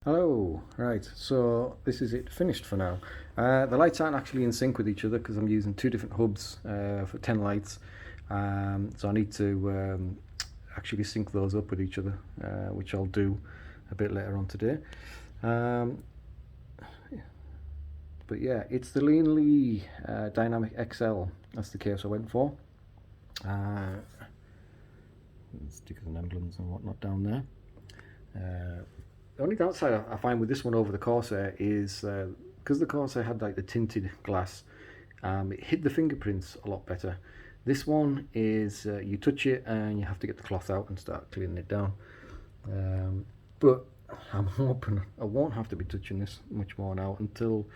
Hello, right, so this is it finished for now. The lights aren't actually in sync with each other because I'm using two different hubs for 10 lights. So I need to actually sync those up with each other, which I'll do a bit later on today. But yeah, it's the Lian Li Dynamic XL. That's the case I went for. Stickers and emblems and whatnot down there. The only downside I find with this one over the Corsair is because the Corsair had like the tinted glass, it hid the fingerprints a lot better. This one is you touch it and you have to get the cloth out and start cleaning it down. But I'm hoping I won't have to be touching this much more now until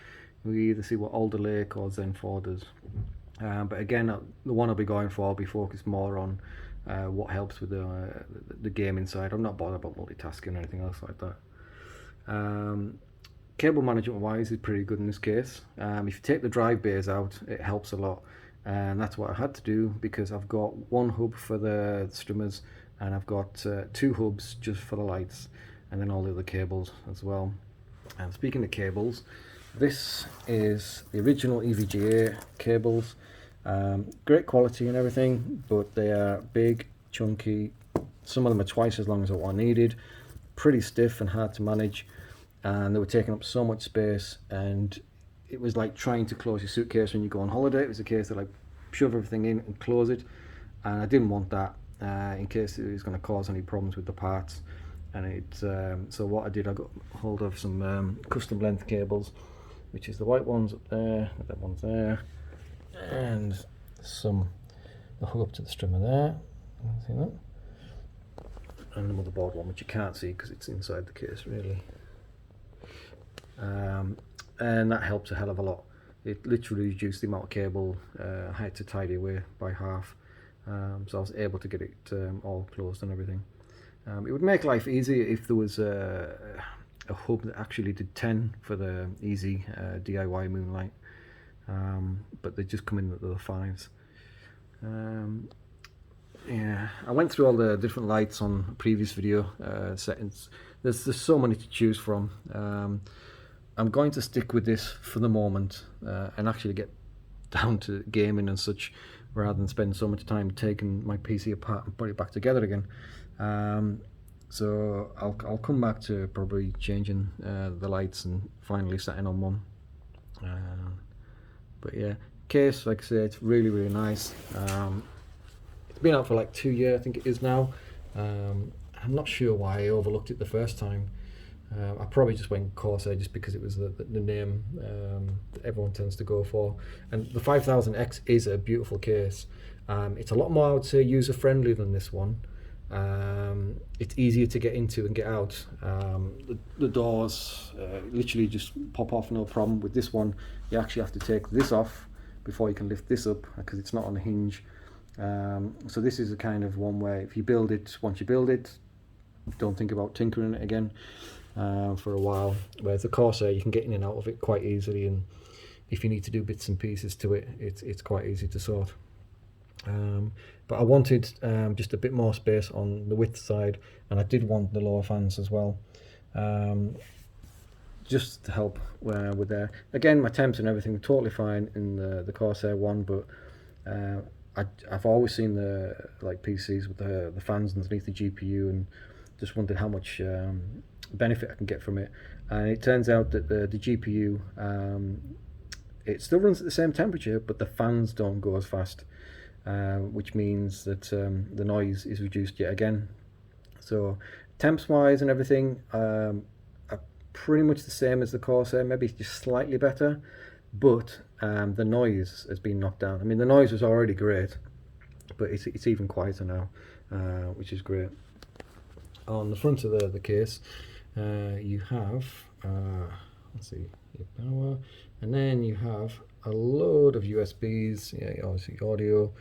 we either see what Alder Lake or Zen 4 does. But again, the one I'll be going for will be focused more on what helps with the gaming side. I'm not bothered about multitasking or anything else like that. Cable management wise is pretty good in this case. If you take the drive bays out, it helps a lot, and that's what I had to do because I've got one hub for the streamers and I've got two hubs just for the lights, and then all the other cables as well. And speaking of cables, this is the original EVGA cables. Great quality and everything, but they are big, chunky. Some of them are twice as long as what I needed. Pretty stiff and hard to manage, and they were taking up so much space, and it was like trying to close your suitcase when you go on holiday. It was a case of like shove everything in and close it, and I didn't want that in case it was going to cause any problems with the parts. And it so what I did, I got hold of some custom length cables, which is the white ones up there, that one's there, and some the hook up to the strimmer there. See that? And the motherboard one, which you can't see because it's inside the case really. And that helps a hell of a lot. It literally reduced the amount of cable I had to tidy away by half, so I was able to get it all closed and everything. It would make life easier if there was a hub that actually did 10 for the easy DIY moonlight, but they just come in at the 5s. Yeah, I went through all the different lights on a previous video settings. There's so many to choose from. I'm going to stick with this for the moment and actually get down to gaming and such, rather than spend so much time taking my PC apart and put it back together again. So I'll come back to probably changing the lights and finally setting on one. But yeah, case, like I say, it's really nice. It's been out for like 2 years, I think it is now. I'm not sure why I overlooked it the first time. I probably just went Corsair just because it was the name that everyone tends to go for. And the 5000X is a beautiful case. It's a lot more, I would say, user-friendly than this one. It's easier to get into and get out. The doors literally just pop off, no problem. With this one, you actually have to take this off before you can lift this up because it's not on a hinge. So this is a kind of one where if you build it, once you build it, don't think about tinkering it again for a while. Whereas the Corsair, you can get in and out of it quite easily, and if you need to do bits and pieces to it, it's quite easy to sort. But I wanted just a bit more space on the width side, and I did want the lower fans as well, just to help with there. Again, my temps and everything were totally fine in the Corsair one, but I've always seen the PCs with the fans underneath the GPU, and just wondered how much benefit I can get from it. And it turns out that the GPU it still runs at the same temperature, but the fans don't go as fast, which means that the noise is reduced yet again. So temps wise and everything are pretty much the same as the Corsair, maybe just slightly better, but the noise has been knocked down. I mean, the noise was already great, but it's even quieter now, which is great. On the front of the case, you have, let's see, your power, and then you have a load of USBs, yeah, obviously audio.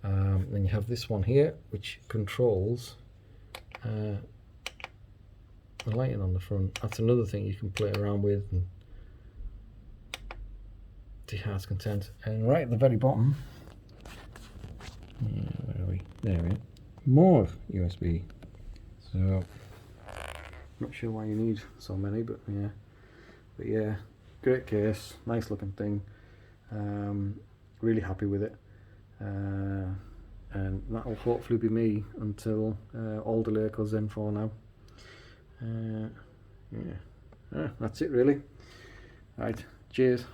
Then you have this one here, which controls the lighting on the front. That's another thing you can play around with and to your heart's content. And right at the very bottom, where are we? There we are. More USB. So Not sure why you need so many, but yeah, great case, nice looking thing. Really happy with it, and that'll hopefully be me until all delay goes in for now. Yeah, that's it really. Right, cheers.